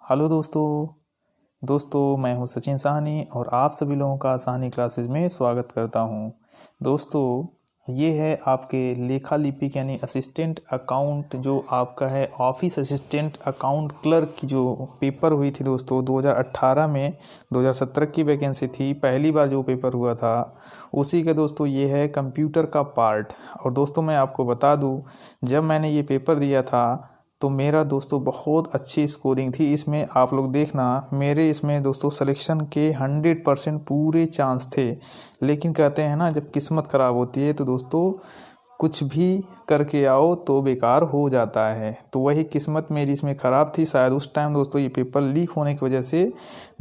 Hello दोस्तों मैं हूं सचिन साहनी और आप सभी लोगों का साहनी क्लासेस में स्वागत करता हूं। दोस्तों ये है आपके लेखा लिपिक यानी असिस्टेंट अकाउंट जो आपका है ऑफिस असिस्टेंट अकाउंट क्लर्क की जो पेपर हुई थी दोस्तों 2018 में 2017 की वैकेंसी थी। पहली बार जो पेपर हुआ था उसी का दोस्तों ये है कंप्यूटर का पार्ट। और दोस्तों मैं आपको बता दूं, जब मैंने ये पेपर दिया था तो मेरा दोस्तों बहुत अच्छी स्कोरिंग थी। इसमें आप लोग देखना, मेरे इसमें दोस्तों सिलेक्शन के 100% पूरे चांस थे। लेकिन कहते हैं ना, जब किस्मत ख़राब होती है तो दोस्तों कुछ भी करके आओ तो बेकार हो जाता है। तो वही किस्मत मेरी इसमें ख़राब थी। शायद उस टाइम दोस्तों ये पेपर लीक होने की वजह से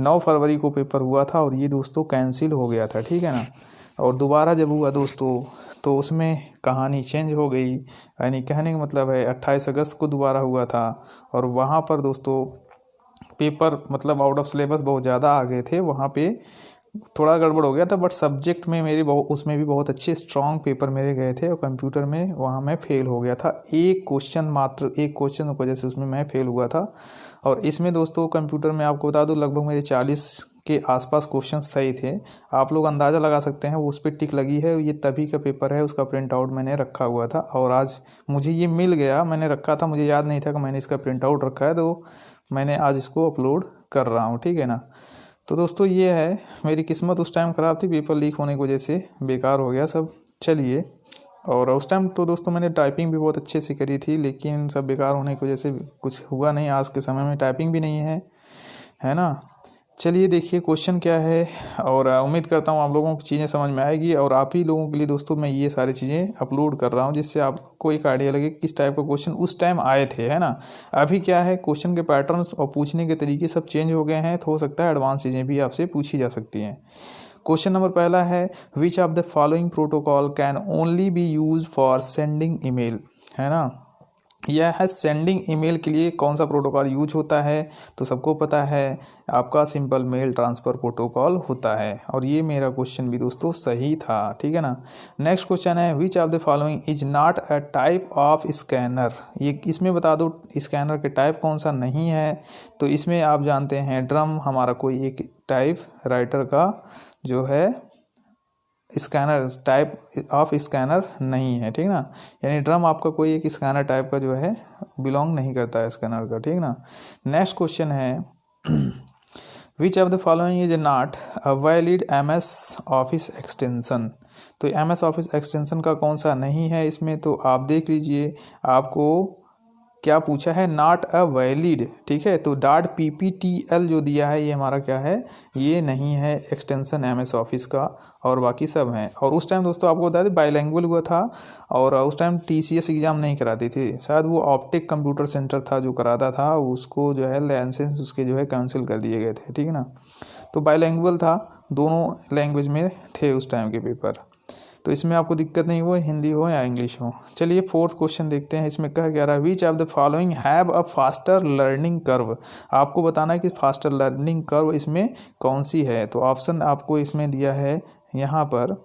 9 फरवरी को पेपर हुआ था और ये दोस्तों कैंसिल हो गया था, ठीक है ना। और दोबारा जब हुआ दोस्तों तो उसमें कहानी चेंज हो गई। यानी कहने का मतलब है 28 अगस्त को दोबारा हुआ था और वहाँ पर दोस्तों पेपर मतलब आउट ऑफ सिलेबस बहुत ज़्यादा आ गए थे। वहाँ पे थोड़ा गड़बड़ हो गया था, बट सब्जेक्ट में मेरे बहुत उसमें भी बहुत अच्छे स्ट्रॉन्ग पेपर मेरे गए थे। और कंप्यूटर में वहाँ मैं फेल हो गया था। एक क्वेश्चन की वजह से उसमें मैं फेल हुआ था। और इसमें दोस्तों कंप्यूटर में आपको बता दूं लगभग मेरे 40 के आसपास क्वेश्चन सही थे। आप लोग अंदाज़ा लगा सकते हैं, वो उस पर टिक लगी है। ये तभी का पेपर है, उसका प्रिंट आउट मैंने रखा हुआ था और आज मुझे ये मिल गया। मैंने रखा था, मुझे याद नहीं था कि मैंने इसका प्रिंट आउट रखा है, तो मैंने आज इसको अपलोड कर रहा हूँ, ठीक है ना। तो दोस्तों ये है, मेरी किस्मत उस टाइम ख़राब थी, पेपर लीक होने की वजह से बेकार हो गया सब। चलिए, और उस टाइम तो दोस्तों मैंने टाइपिंग भी बहुत अच्छे से करी थी, लेकिन सब बेकार होने की वजह से कुछ हुआ नहीं। आज के समय में टाइपिंग भी नहीं है ना। चलिए देखिए क्वेश्चन क्या है, और उम्मीद करता हूँ आप लोगों को चीज़ें समझ में आएगी। और आप ही लोगों के लिए दोस्तों मैं ये सारी चीज़ें अपलोड कर रहा हूँ, जिससे आपको एक आइडिया लगे किस टाइप का क्वेश्चन उस टाइम आए थे, है ना। अभी क्या है, क्वेश्चन के पैटर्न और पूछने के तरीके सब चेंज हो गए हैं, तो हो सकता है एडवांस चीज़ें भी आपसे पूछी जा सकती हैं। क्वेश्चन नंबर पहला है, which of the following protocol can only B use for sending email, है ना। यह है सेंडिंग ईमेल के लिए कौन सा प्रोटोकॉल यूज होता है, तो सबको पता है आपका सिंपल मेल ट्रांसफ़र प्रोटोकॉल होता है। और ये मेरा क्वेश्चन भी दोस्तों सही था, ठीक है ना। नेक्स्ट क्वेश्चन है, which of the following is not a type of scanner. ये इसमें बता दो स्कैनर के टाइप कौन सा नहीं है। तो इसमें आप जानते हैं ड्रम हमारा कोई एक टाइप राइटर का जो है स्कैनर टाइप ऑफ स्कैनर नहीं है, ठीक ना। यानी ड्रम आपका कोई एक स्कैनर टाइप का जो है बिलोंग नहीं करता है स्कैनर का, ठीक ना। नेक्स्ट क्वेश्चन है, which of the following is not a valid MS office extension. तो एमएस ऑफिस एक्सटेंशन का कौन सा नहीं है इसमें, तो आप देख लीजिए आपको क्या पूछा है, नॉट अ वैलिड, ठीक है। तो डॉट PPTL जो दिया है ये हमारा क्या है, ये नहीं है एक्सटेंशन एमएस ऑफिस का, और बाकी सब हैं। और उस टाइम दोस्तों आपको बता दें बाईलैंग्वेज हुआ था, और उस टाइम TCS एग्ज़ाम नहीं कराती थी, शायद वो ऑप्टिक कंप्यूटर सेंटर था जो कराता था, उसको जो है लाइसेंस उसके जो है कैंसिल कर दिए गए थे, ठीक है ना। तो बाईलैंग्वेज था, दोनों लैंग्वेज में थे उस टाइम के पेपर। तो इसमें आपको दिक्कत नहीं हो, हिंदी हो या इंग्लिश हो। चलिए फोर्थ क्वेश्चन देखते हैं, इसमें कहा गया रहा है, which of the following have a faster learning curve. आपको बताना है कि फास्टर लर्निंग कर्व इसमें कौन सी है। तो ऑप्शन आपको इसमें दिया है यहाँ पर,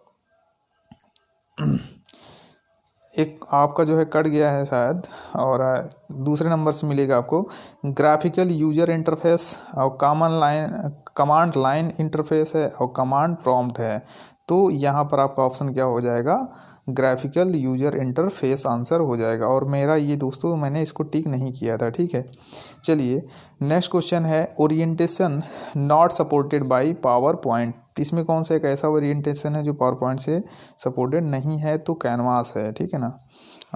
एक आपका जो है कट गया है शायद, और दूसरे नंबर से मिलेगा आपको ग्राफिकल यूजर इंटरफेस, और कमांड लाइन इंटरफेस है, और कमांड प्रॉम्प्ट है। तो यहाँ पर आपका ऑप्शन क्या हो जाएगा, ग्राफिकल यूजर इंटरफेस आंसर हो जाएगा। और मेरा ये दोस्तों मैंने इसको टिक नहीं किया था, ठीक है। चलिए नेक्स्ट क्वेश्चन है, orientation not supported by power point. इसमें कौन सा एक ऐसा ओरिएंटेशन है जो पावर पॉइंट से सपोर्टेड नहीं है, तो कैनवास है, ठीक है ना।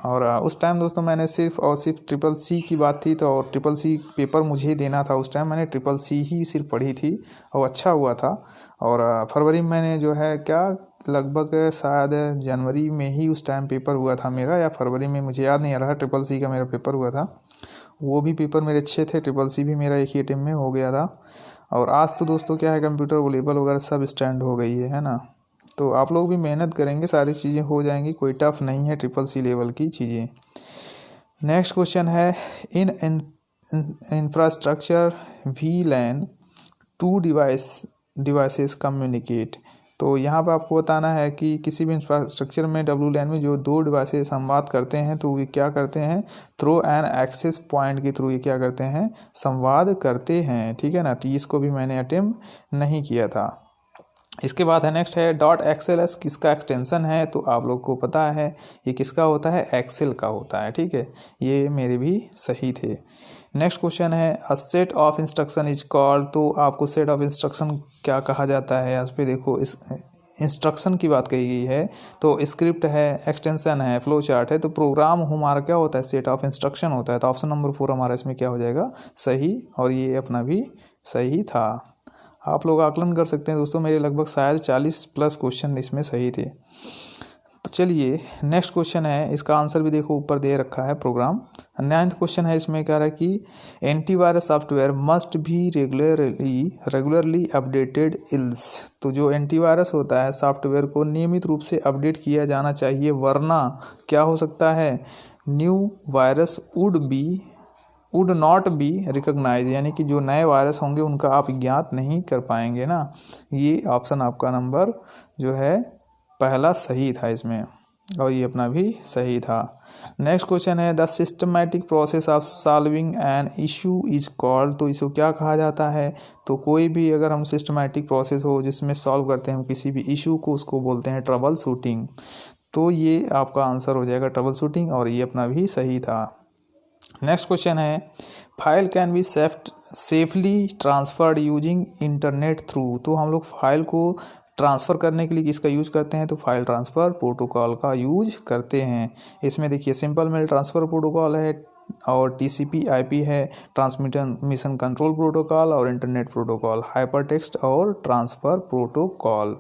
और उस टाइम दोस्तों मैंने सिर्फ और सिर्फ CCC की बात थी, तो CCC पेपर मुझे ही देना था। उस टाइम मैंने CCC ही सिर्फ पढ़ी थी और अच्छा हुआ था। और फरवरी में मैंने जो है क्या लगभग शायद जनवरी में ही उस टाइम पेपर हुआ था मेरा, या फरवरी में, मुझे याद नहीं आ रहा। CCC का मेरा पेपर हुआ था, वो भी पेपर मेरे अच्छे थे। CCC भी मेरा एक ही अटेम्प्ट में हो गया था। और आज तो दोस्तों क्या है, कंप्यूटर वो लेवल वगैरह सब स्टैंड हो गई है ना। तो आप लोग भी मेहनत करेंगे, सारी चीज़ें हो जाएंगी, कोई टफ नहीं है CCC लेवल की चीज़ें। नेक्स्ट क्वेश्चन है, in infrastructure VLAN to devices communicate. तो यहाँ पे आपको बताना है कि किसी भी इंफ्रास्ट्रक्चर में WLAN में जो दो डिवाइसेस संवाद करते हैं तो ये क्या करते हैं, थ्रू एन एक्सेस पॉइंट के थ्रू ये क्या करते हैं, संवाद करते हैं। ठीक है ना, तो इसको भी मैंने अटेम्प्ट नहीं किया था। इसके बाद है नेक्स्ट है .xls, किसका एक्सटेंशन है, तो आप लोग को पता है ये किसका होता है, एक्सेल का होता है। ठीक है, ये मेरे भी सही थे। नेक्स्ट क्वेश्चन है a set of instruction is called, तो आपको सेट ऑफ इंस्ट्रक्शन क्या कहा जाता है। यहाँ पे देखो इस इंस्ट्रक्शन की बात कही गई है, तो स्क्रिप्ट है, एक्सटेंशन है, फ्लो चार्ट है, तो प्रोग्राम हमारा क्या होता है, सेट ऑफ इंस्ट्रक्शन होता है। तो ऑप्शन नंबर 4 हमारा इसमें क्या हो जाएगा, सही, और ये अपना भी सही था। आप लोग आकलन कर सकते हैं दोस्तों, मेरे लगभग शायद 40+ क्वेश्चन इसमें सही थे। तो चलिए नेक्स्ट क्वेश्चन है, इसका आंसर भी देखो ऊपर दे रखा है प्रोग्राम। 9th क्वेश्चन है, इसमें कह रहा है कि एंटीवायरस सॉफ्टवेयर मस्ट भी रेगुलरली अपडेटेड इल्स, तो जो एंटीवायरस होता है सॉफ्टवेयर को नियमित रूप से अपडेट किया जाना चाहिए, वरना क्या हो सकता है, new virus would not be recognize, यानी कि जो नए वायरस होंगे उनका आप ज्ञात नहीं कर पाएंगे ना। ये ऑप्शन आपका नंबर जो है पहला सही था इसमें, और ये अपना भी सही था। नेक्स्ट क्वेश्चन है the systematic process of solving an issue is called, तो इसको क्या कहा जाता है, तो कोई भी अगर हम सिस्टमैटिक प्रोसेस हो जिसमें सॉल्व करते हैं हम किसी भी इशू को, उसको बोलते हैं ट्रबल शूटिंग। तो ये आपका आंसर हो जाएगा ट्रबल शूटिंग, और ये अपना भी सही था। नेक्स्ट क्वेश्चन है file can be safely transferred using internet through, तो हम लोग फाइल को ट्रांसफ़र करने के लिए किसका यूज़ करते हैं, तो फाइल ट्रांसफ़र प्रोटोकॉल का यूज करते हैं। इसमें देखिए सिंपल मेल ट्रांसफ़र प्रोटोकॉल है, और TCP/IP है, ट्रांसमिशन कंट्रोल प्रोटोकॉल, और इंटरनेट प्रोटोकॉल, हाइपर टेक्स्ट और ट्रांसफ़र प्रोटोकॉल।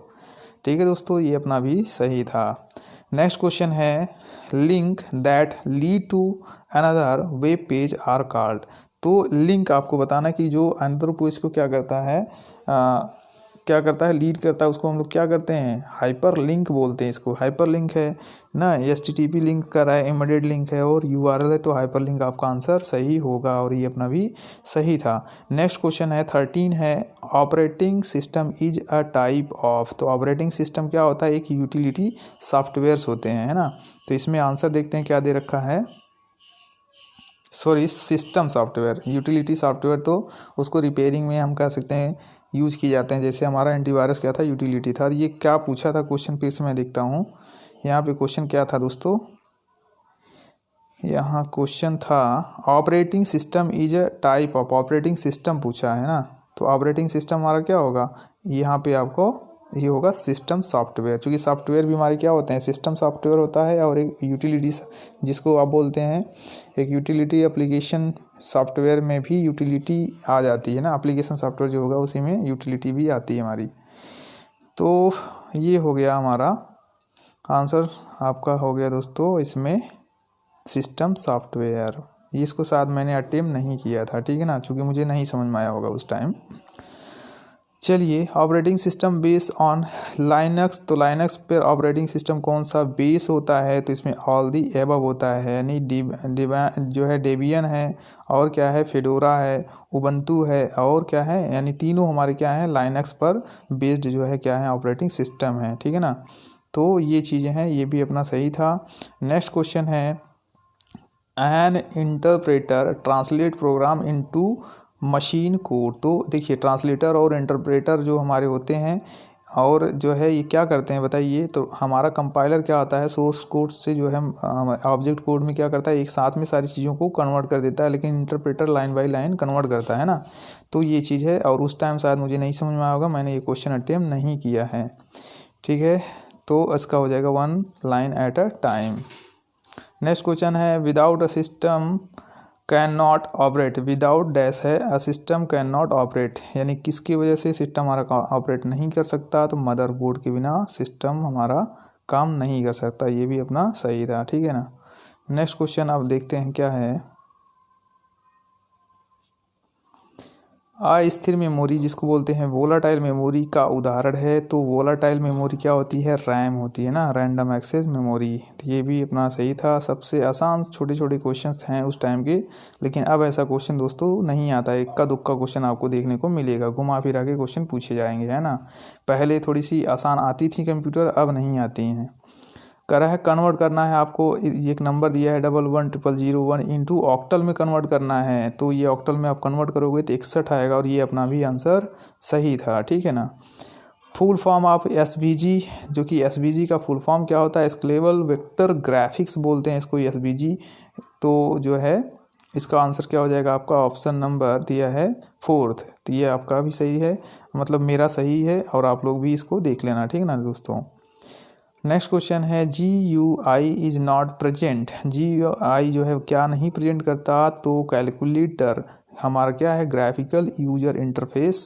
ठीक है दोस्तों, ये अपना भी सही था। नेक्स्ट क्वेश्चन है link that lead to another web page are called, तो लिंक आपको बताना कि जो अनदर पेज को क्या करता है, लीड करता है, उसको हम लोग क्या करते हैं, हाइपर लिंक बोलते हैं इसको। हाइपर लिंक है ना, HTTP लिंक कर रहा है, एम्बेडेड लिंक है, और URL है, तो हाइपर लिंक आपका आंसर सही होगा, और ये अपना भी सही था। नेक्स्ट क्वेश्चन है 13 है operating system is a type of, तो ऑपरेटिंग सिस्टम क्या होता है, एक यूटिलिटी सॉफ्टवेयर्स होते हैं, है ना। तो इसमें आंसर देखते हैं क्या दे रखा है, सिस्टम सॉफ्टवेयर, यूटिलिटी सॉफ्टवेयर तो उसको रिपेयरिंग में हम कह सकते हैं यूज किए जाते हैं। जैसे हमारा एंटीवायरस क्या था, यूटिलिटी था। ये क्या पूछा था क्वेश्चन, फिर से मैं देखता हूँ यहाँ पे क्वेश्चन क्या था दोस्तों। यहाँ क्वेश्चन था operating system is a type of, operating system पूछा है ना, तो ऑपरेटिंग सिस्टम हमारा क्या होगा, यहाँ पे आपको ये होगा सिस्टम सॉफ्टवेयर, क्योंकि सॉफ्टवेयर भी हमारे क्या होते हैं, सिस्टम सॉफ्टवेयर होता है, और एक यूटिलिटी जिसको आप बोलते हैं एक यूटिलिटी एप्लीकेशन सॉफ्टवेयर में भी यूटिलिटी आ जाती है ना, एप्लीकेशन सॉफ्टवेयर जो होगा उसी में यूटिलिटी भी आती है हमारी। तो ये हो गया हमारा आंसर, आपका हो गया दोस्तों इसमें सिस्टम सॉफ्टवेयर। इसको शायद मैंने अटेम्प्ट नहीं किया था, ठीक है ना, क्योंकि मुझे नहीं समझ में आया होगा उस टाइम। चलिए operating system base on Linux, तो लाइनक्स पर ऑपरेटिंग सिस्टम कौन सा बेस होता है, तो इसमें ऑल दी एबव होता है, यानी जो है डेबियन है, और क्या है फेडोरा है, उबंटू है, और क्या है, यानी तीनों हमारे क्या हैं लाइनक्स पर बेस्ड जो है क्या है ऑपरेटिंग सिस्टम है, ठीक है ना। तो ये चीज़ें हैं, ये भी अपना सही था। नेक्स्ट क्वेश्चन है N interpreter translate programme into machine code, तो देखिए ट्रांसलेटर और इंटरप्रेटर जो हमारे होते हैं, और जो है ये क्या करते हैं बताइए, तो हमारा कंपाइलर क्या होता है, सोर्स कोड से जो है ऑब्जेक्ट कोड में क्या करता है, एक साथ में सारी चीज़ों को कन्वर्ट कर देता है, लेकिन interpreter line by line convert करता है ना। तो ये चीज़ है, और उस टाइम शायद मुझे नहीं समझ में आया होगा, मैंने ये क्वेश्चन अटेम्प्ट नहीं किया है, ठीक है। तो इसका हो जाएगा 1 line at a time. Next question है without a system can not operate, without dash है a system can not operate, यानी किसकी वजह से सिस्टम हमारा ऑपरेट नहीं कर सकता, तो मदरबोर्ड के बिना सिस्टम हमारा काम नहीं कर सकता, ये भी अपना सही था, ठीक है ना। नेक्स्ट क्वेश्चन आप देखते हैं क्या है, अस्थिर मेमोरी जिसको बोलते हैं वोलाटाइल मेमोरी का उदाहरण है। तो वोलाटाइल मेमोरी क्या होती है, रैम होती है ना, रैंडम एक्सेस मेमोरी। तो ये भी अपना सही था। सबसे आसान छोटे छोटे क्वेश्चंस हैं उस टाइम के, लेकिन अब ऐसा क्वेश्चन दोस्तों नहीं आता है। इक्का दुक्का क्वेश्चन आपको देखने को मिलेगा, घुमा फिरा के क्वेश्चन पूछे जाएंगे, है ना। पहले थोड़ी सी आसान आती थी कंप्यूटर, अब नहीं आती हैं। कह रहा है कन्वर्ट करना है आपको, एक नंबर दिया है 110001 इंटू ऑक्टल में कन्वर्ट करना है। तो ये ऑक्टल में आप कन्वर्ट करोगे तो 61 आएगा, और ये अपना भी आंसर सही था, ठीक है ना। फुल फॉर्म आप SVG, जो कि SVG का फुल फॉर्म क्या होता है, स्केलेबल वेक्टर ग्राफिक्स बोलते हैं इसको, SVG। तो जो है इसका आंसर क्या हो जाएगा आपका, ऑप्शन नंबर दिया है 4th। तो ये आपका भी सही है, मतलब मेरा सही है, और आप लोग भी इसको देख लेना, ठीक है ना दोस्तों। नेक्स्ट क्वेश्चन है GUI is not present. GUI जो है क्या नहीं प्रेजेंट करता, तो कैलकुलेटर हमारा क्या है, ग्राफिकल यूजर इंटरफेस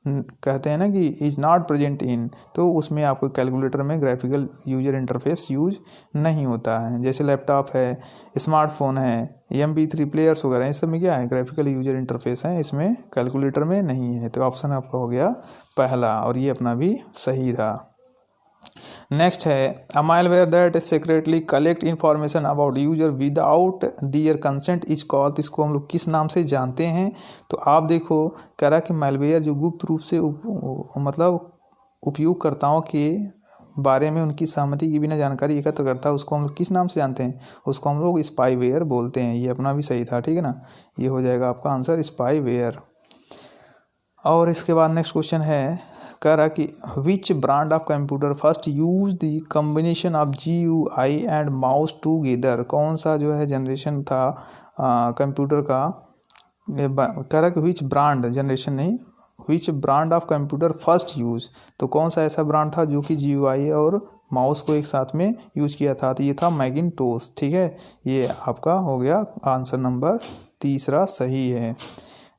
कहते हैं ना कि इज नॉट प्रेजेंट इन, तो उसमें आपको कैलकुलेटर में ग्राफिकल यूजर इंटरफेस यूज नहीं होता है। जैसे लैपटॉप है, स्मार्टफोन है, MP3 प्लेयर्स वगैरह, इस सब में क्या है, ग्राफिकल यूजर इंटरफेस है, इसमें कैलकुलेटर में नहीं है। तो ऑप्शन आपका हो गया पहला, और ये अपना भी सही था। नेक्स्ट है a malware that secretly collect information about user without their consent is called. इसको हम लोग किस नाम से जानते हैं, तो आप देखो कह रहा है कि मालवेयर जो गुप्त रूप से मतलब उपयोगकर्ताओं के बारे में उनकी सहमति के बिना जानकारी एकत्र करता है, उसको हम लोग किस नाम से जानते हैं, उसको हम लोग स्पाईवेयर बोलते हैं। ये अपना भी सही था, ठीक है ना। ये हो जाएगा आपका आंसर स्पाईवेयर। और इसके बाद नेक्स्ट क्वेश्चन है, कह रहा कि which brand of computer first use the combination of GUI and mouse together. कौन सा जो है जनरेशन था कंप्यूटर का, कह रहा कि विच ब्रांड, जनरेशन नहीं, which brand of computer first use, तो कौन सा ऐसा ब्रांड था जो कि GUI और माउस को एक साथ में यूज किया था, तो ये था मैकिन्टोश, ठीक है। ये आपका हो गया आंसर नंबर तीसरा सही है।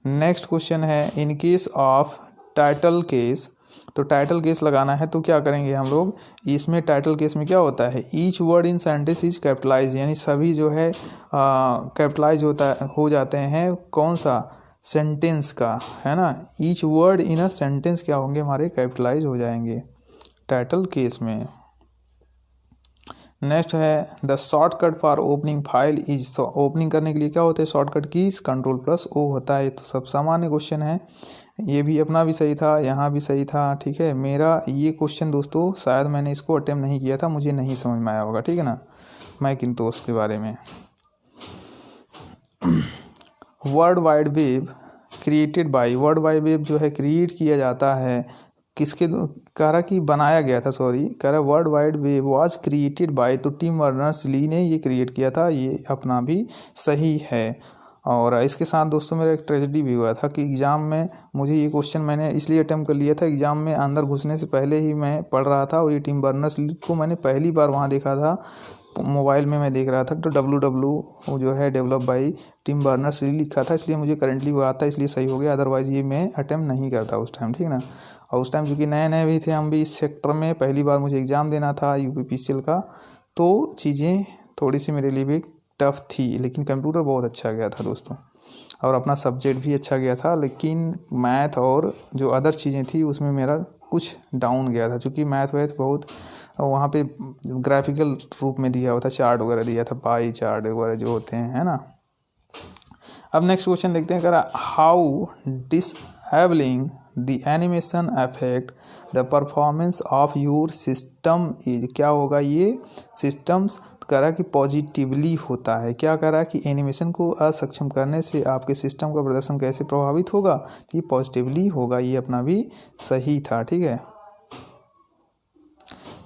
नेक्स्ट क्वेश्चन है in case of title case. तो टाइटल केस लगाना है, तो क्या करेंगे हम लोग, इसमें टाइटल केस में क्या होता है, each word in sentence is capitalize, यानी सभी जो है कैपिटलाइज हो जाते हैं, कौन सा, सेंटेंस का, है ना। Each word in a sentence क्या होंगे हमारे, कैपिटलाइज हो जाएंगे टाइटल केस में। नेक्स्ट है the shortcut for opening file is, opening करने के लिए क्या होता है शॉर्टकट कीज, Ctrl+O होता है। तो सब सामान्य क्वेश्चन है, ये भी अपना भी सही था, यहाँ भी सही था, ठीक है। मेरा ये क्वेश्चन दोस्तों शायद मैंने इसको अटेम्प्ट नहीं किया था, मुझे नहीं समझ में आया होगा, ठीक है ना, मैकिन्टोश के बारे में। World wide web created by, world wide web जो है क्रिएट किया जाता है किसके, कह रहा कि बनाया गया था, सॉरी, कह रहा world wide web was created by, तो टिम बर्नर्स-ली ने ये क्रिएट किया था, ये अपना भी सही है। और इसके साथ दोस्तों मेरा एक ट्रेजेडी भी हुआ था कि एग्ज़ाम में मुझे ये क्वेश्चन मैंने इसलिए अटेम्प्ट कर लिया था, एग्ज़ाम में अंदर घुसने से पहले ही मैं पढ़ रहा था, और ये टिम बर्नर्स-ली को मैंने पहली बार वहाँ देखा था, मोबाइल में मैं देख रहा था। तो WW जो है डेवलप बाई टिम बर्नर्स-ली लिखा था, इसलिए मुझे करंटली वो आता है, इसलिए सही हो गया, अदरवाइज़ ये मैं अटेम्प्ट नहीं करता उस टाइम, ठीक है ना। और उस टाइम चूँकि नए नए भी थे हम भी इस सेक्टर में, पहली बार मुझे एग्ज़ाम देना था UPPCL का, तो चीज़ें थोड़ी सी मेरे लिए भी टफ थी, लेकिन कंप्यूटर बहुत अच्छा गया था दोस्तों, और अपना सब्जेक्ट भी अच्छा गया था। लेकिन मैथ और जो अदर चीज़ें थी उसमें मेरा कुछ डाउन गया था, क्योंकि मैथ वैथ बहुत वहाँ पे ग्राफिकल रूप में दिया हुआ था, चार्ट वगैरह दिया था, पाई चार्ट वगैरह जो होते हैं, है ना। अब नेक्स्ट क्वेश्चन देखते हैं, कह how disabling the animation affect the performance of your system is, क्या होगा ये सिस्टम्स, कह रहा कि पॉजिटिवली होता है, क्या कह रहा है कि एनिमेशन को असक्षम करने से आपके सिस्टम का प्रदर्शन कैसे प्रभावित होगा, तो ये पॉजिटिवली होगा, ये अपना भी सही था, ठीक है।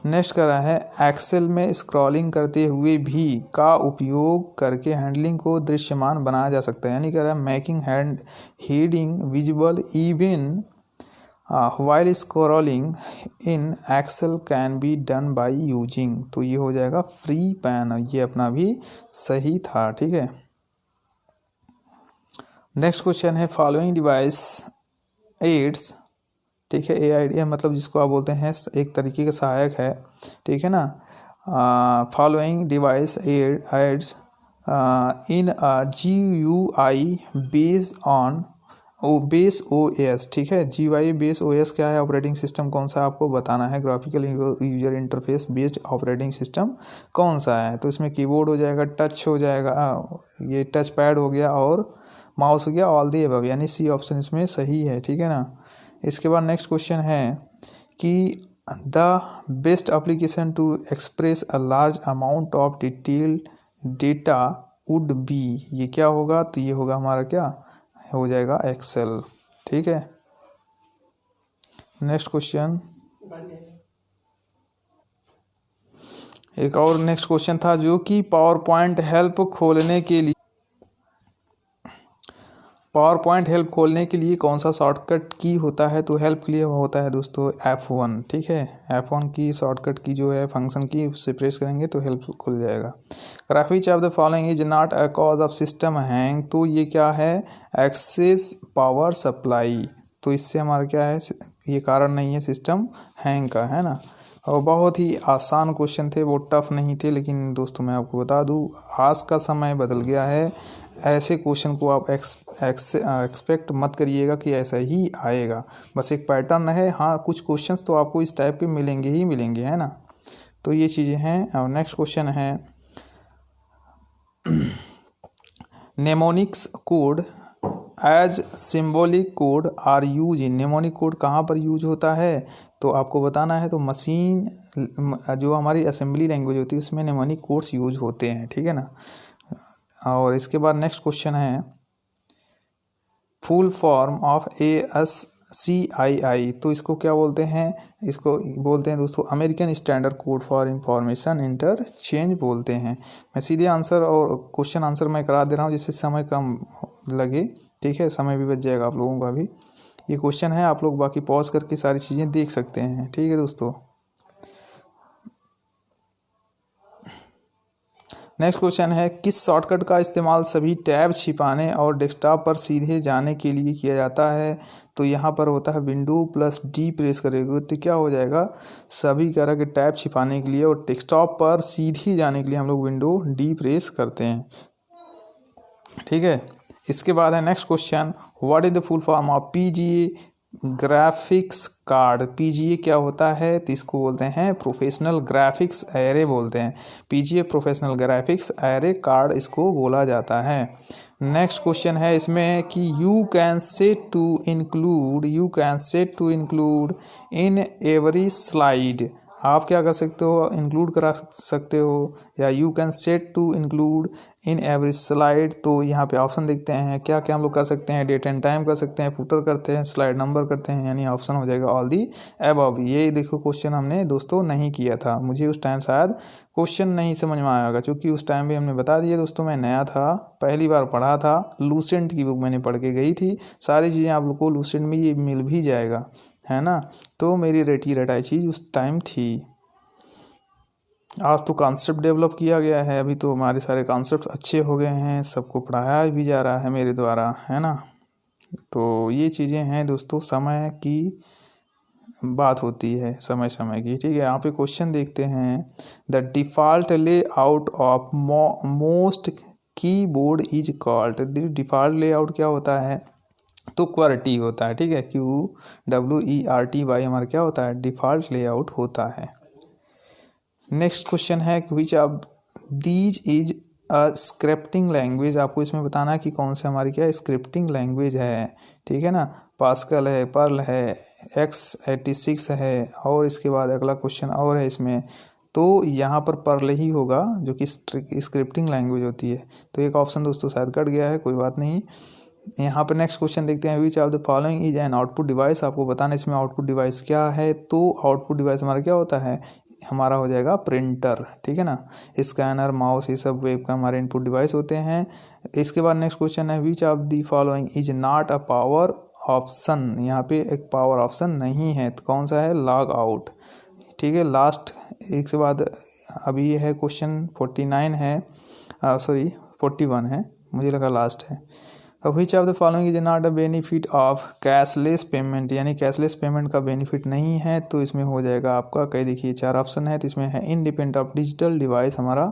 नेक्स्ट कर रहा है एक्सेल में स्क्रॉलिंग करते हुए भी का उपयोग करके हैंडलिंग को दृश्यमान बनाया जा सकता है, यानी कह रहा है making heading visible even while scrolling in Excel can be done by using, तो ये हो जाएगा फ्री पैन, ये अपना भी सही था, ठीक है। नेक्स्ट क्वेश्चन है फॉलोइंग डिवाइस एड्स, ठीक है, AID मतलब जिसको आप बोलते हैं एक तरीके का सहायक है, ठीक है ना। Following device aids in GUI based on base O S, ठीक है। GUI बेस OS क्या है, ऑपरेटिंग सिस्टम कौन सा आपको बताना है। Graphical user interface based operating system कौन सा है, तो इसमें कीबोर्ड हो जाएगा, टच हो जाएगा, ये टच पैड हो गया और माउस हो गया, ऑल दी अबव, यानी सी ऑप्शन इसमें सही है, ठीक है ना। इसके बाद नेक्स्ट क्वेश्चन है कि the best application to express a large amount of detailed data would be, ये क्या होगा, तो ये होगा हमारा क्या हो जाएगा, एक्सेल, ठीक है। नेक्स्ट क्वेश्चन, एक और नेक्स्ट क्वेश्चन था जो कि पावर पॉइंट हेल्प खोलने के लिए कौन सा शॉर्टकट की होता है, तो हेल्प के लिए होता है दोस्तों F1, ठीक है। F1 की शॉर्टकट की जो है फंक्शन की, उससे प्रेस करेंगे तो हेल्प खुल जाएगा। Graphics of the following is not a cause of system hang, तो ये क्या है, एक्सेस पावर सप्लाई, तो इससे हमारा क्या है, ये कारण नहीं है सिस्टम हैंग का, है ना। और बहुत ही आसान क्वेश्चन थे, वो टफ नहीं थे, लेकिन दोस्तों मैं आपको बता दूं आज का समय बदल गया है, ऐसे क्वेश्चन को आप एक्सपेक्ट मत करिएगा कि ऐसा ही आएगा, बस एक पैटर्न है। हाँ, कुछ क्वेश्चंस तो आपको इस टाइप के मिलेंगे ही मिलेंगे, है ना। तो ये चीज़ें हैं। और नेक्स्ट क्वेश्चन है mnemonics code as symbolic code are use in, mnemonic code कहाँ पर यूज होता है, तो आपको बताना है। तो मशीन जो हमारी असेंबली लैंग्वेज होती है उसमें नेमोनिक कोड्स यूज होते हैं, ठीक है ना। और इसके बाद नेक्स्ट क्वेश्चन है फुल फॉर्म ऑफ ASCII, तो इसको क्या बोलते हैं, इसको बोलते हैं दोस्तों American standard code for information interchange बोलते हैं। मैं सीधे आंसर और क्वेश्चन आंसर मैं करा दे रहा हूँ जिससे समय कम लगे, ठीक है, समय भी बच जाएगा आप लोगों का भी। ये क्वेश्चन है, आप लोग बाकी पॉज करके सारी चीज़ें देख सकते हैं, ठीक है दोस्तों। नेक्स्ट क्वेश्चन है किस शॉर्टकट का इस्तेमाल सभी टैब छिपाने और डेस्कटॉप पर सीधे जाने के लिए किया जाता है, तो यहाँ पर होता है Windows+D प्रेस करेंगे तो क्या हो जाएगा, सभी तरह के टैब छिपाने के लिए और डेस्कटॉप पर सीधे जाने के लिए हम लोग Windows+D प्रेस करते हैं, ठीक है। इसके बाद है next question, what is the full form of PGA graphics card, PGA क्या होता है, तो इसको बोलते हैं प्रोफेशनल ग्राफिक्स एरे बोलते हैं, PGA professional graphics array card इसको बोला जाता है। नेक्स्ट क्वेश्चन है इसमें कि you can set to include in every slide, आप क्या कर सकते हो, इंक्लूड करा सकते हो, या you can set to include in every slide, तो यहाँ पे ऑप्शन देखते हैं क्या क्या हम लोग कर सकते हैं, डेट एंड टाइम कर सकते हैं, फुटर करते हैं, स्लाइड नंबर करते हैं, यानी ऑप्शन हो जाएगा ऑल दी अबव। ये देखो क्वेश्चन हमने दोस्तों नहीं किया था, मुझे उस टाइम शायद क्वेश्चन नहीं समझ में आया होगा, क्योंकि उस टाइम भी हमने बता दिया दोस्तों, मैं नया था, पहली बार पढ़ा था, लूसेंट की बुक मैंने पढ़ के गई थी, सारी चीज़ें आप लोग को लूसेंट में ये मिल भी जाएगा, है ना। तो मेरी रटी रटाई चीज़ उस टाइम थी। आज तो कॉन्सेप्ट डेवलप किया गया है, अभी तो हमारे सारे कॉन्सेप्ट अच्छे हो गए हैं, सबको पढ़ाया भी जा रहा है मेरे द्वारा, है ना। तो ये चीज़ें हैं दोस्तों, समय की बात होती है, समय समय की, ठीक है। यहाँ पे क्वेश्चन देखते हैं, the default layout of most keyboard is called, default layout क्या होता है, तो QWERTY होता है, ठीक है, QWERTY हमारा क्या होता है, डिफ़ॉल्ट लेआउट होता है। नेक्स्ट क्वेश्चन है which of these is a scripting language, आपको इसमें बताना है कि कौन सा हमारी क्या स्क्रिप्टिंग लैंग्वेज है, ठीक है ना। पास्कल है, पर्ल है, x86 है, और इसके बाद अगला क्वेश्चन और है इसमें, तो यहाँ पर पर्ल ही होगा जो कि स्क्रिप्टिंग लैंग्वेज होती है, तो एक ऑप्शन दोस्तों शायद कट गया है, कोई बात नहीं। यहाँ पर नेक्स्ट क्वेश्चन देखते हैं, which of the following is an output device, आपको बताना इसमें आउटपुट डिवाइस क्या है, तो आउटपुट डिवाइस हमारा क्या होता है, हमारा हो जाएगा प्रिंटर, ठीक है ना। स्कैनर, माउस, ये सब वेब का हमारे इनपुट डिवाइस होते हैं। इसके बाद नेक्स्ट क्वेश्चन है which of the following is not a power option, यहाँ पे एक पावर ऑप्शन नहीं है, तो कौन सा है, लॉग आउट, ठीक है। लास्ट एक से बाद अभी है क्वेश्चन 49 है, सॉरी 41 है, मुझे लगा लास्ट है। Which of the following is not a benefit of cashless payment, यानी कैशलेस पेमेंट का बेनिफिट नहीं है, तो इसमें हो जाएगा आपका, कई देखिए 4 ऑप्शन है, तो इसमें है इंडिपेंडेंट ऑफ डिजिटल डिवाइस, हमारा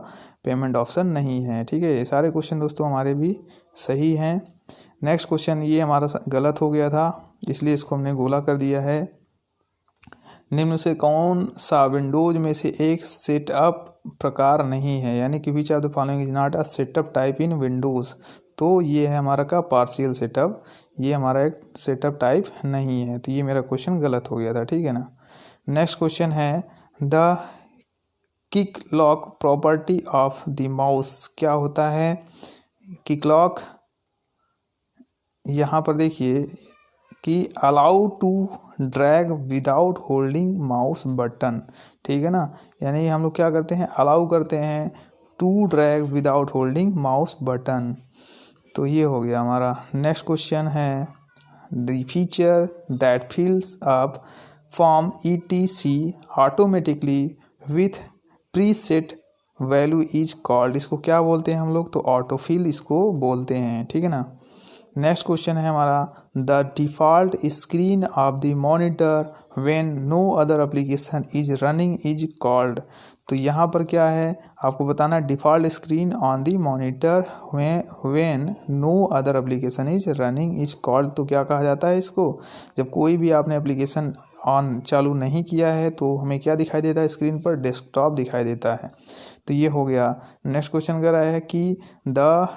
पेमेंट ऑप्शन नहीं है, ठीक है। ये सारे क्वेश्चन दोस्तों हमारे भी सही हैं। नेक्स्ट क्वेश्चन, ये हमारा गलत हो गया था इसलिए इसको हमने गोला कर दिया है। निम्न से कौन सा विंडोज में से एक सेटअप प्रकार नहीं है, यानी कि which of the following is not a setup type in Windows. तो ये है हमारा का पार्शियल सेटअप, ये हमारा एक सेटअप टाइप नहीं है, तो ये मेरा क्वेश्चन गलत हो गया था, ठीक है ना। नेक्स्ट क्वेश्चन है the kick lock property of the mouse क्या होता है। किक लॉक यहाँ पर देखिए कि allow to drag without holding mouse button, ठीक है ना, यानी हम लोग क्या करते हैं, अलाउ करते हैं to drag without holding mouse button. तो ये हो गया हमारा। नेक्स्ट क्वेश्चन है the feature that fills up form ETC automatically with preset value is called, इसको क्या बोलते हैं हम लोग, तो ऑटोफिल इसको बोलते हैं, ठीक है ना। नेक्स्ट क्वेश्चन है हमारा the default screen of the monitor when no other application is running is called. तो यहाँ पर क्या है आपको बताना, default screen on the monitor when no other application is running is called. तो क्या कहा जाता है इसको, जब कोई भी आपने एप्लीकेशन ऑन चालू नहीं किया है तो हमें क्या दिखाई देता है स्क्रीन पर, डेस्कटॉप दिखाई देता है। तो ये हो गया। नेक्स्ट क्वेश्चन कह रहा है कि the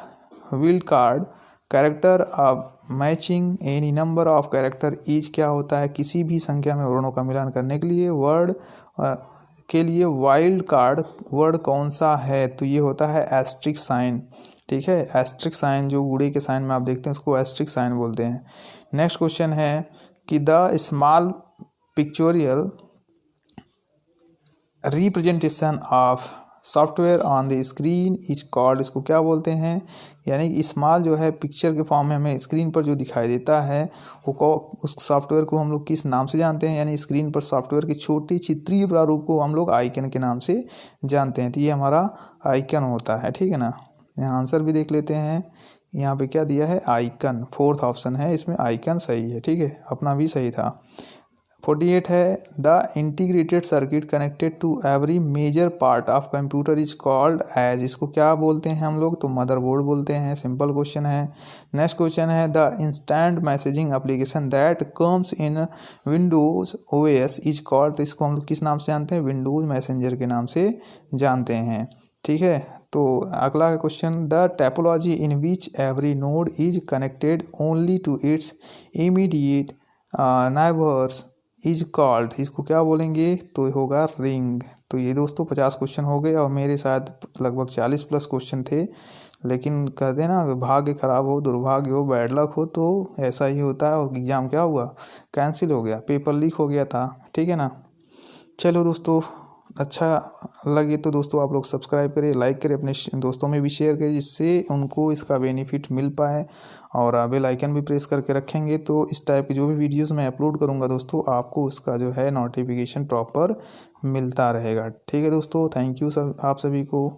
wild card character of matching any number of character is क्या होता है, किसी भी संख्या में वर्णों का मिलान करने के लिए वर्ड के लिए वाइल्ड कार्ड वर्ड कौन सा है, तो ये होता है एस्ट्रिक साइन, ठीक है। एस्ट्रिक साइन जो गुड़े के साइन में आप देखते हैं उसको एस्ट्रिक साइन बोलते हैं। नेक्स्ट क्वेश्चन है कि the small pictorial representation of software on the screen is called, इसको क्या बोलते हैं, यानी कि स्मॉल जो है पिक्चर के फॉर्म में हमें स्क्रीन पर जो दिखाई देता है वो उस सॉफ्टवेयर को हम लोग किस नाम से जानते हैं, यानी स्क्रीन पर सॉफ्टवेयर की छोटी चित्रीय प्रारूप को हम लोग आइकन के नाम से जानते हैं। तो ये हमारा आइकन होता है, ठीक है ना। यहाँ आंसर भी देख लेते हैं, यहाँ पे क्या दिया है, आइकन, फोर्थ ऑप्शन है इसमें आइकन सही है, ठीक है, अपना भी सही था। 48 है the integrated circuit connected to every major part of computer is called as, इसको क्या बोलते हैं हम लोग, तो मदरबोर्ड बोलते हैं। सिंपल क्वेश्चन है। नेक्स्ट क्वेश्चन है the instant messaging application that comes in Windows OS is called, तो इसको हम लोग किस नाम से जानते हैं, विंडोज मैसेंजर के नाम से जानते हैं, ठीक है। तो अगला question the topology in which every node is connected only to its immediate neighbours is called, इसको क्या बोलेंगे, तो होगा रिंग। तो ये दोस्तों 50 क्वेश्चन हो गए और मेरे साथ लगभग 40+ क्वेश्चन थे, लेकिन कहते हैं ना भाग्य खराब हो, दुर्भाग्य हो, बैड लक हो, तो ऐसा ही होता है। और एग्ज़ाम क्या हुआ, कैंसिल हो गया, पेपर लीक हो गया था, ठीक है ना। चलो दोस्तों, अच्छा लगे तो दोस्तों आप लोग सब्सक्राइब करें, लाइक करें, अपने दोस्तों में भी शेयर करें जिससे उनको इसका बेनिफिट मिल पाए, और बेल आइकन भी प्रेस करके रखेंगे तो इस टाइप की जो भी वीडियोस मैं अपलोड करूंगा दोस्तों आपको उसका जो है नोटिफिकेशन प्रॉपर मिलता रहेगा, ठीक है दोस्तों। थैंक यू सब आप सभी को।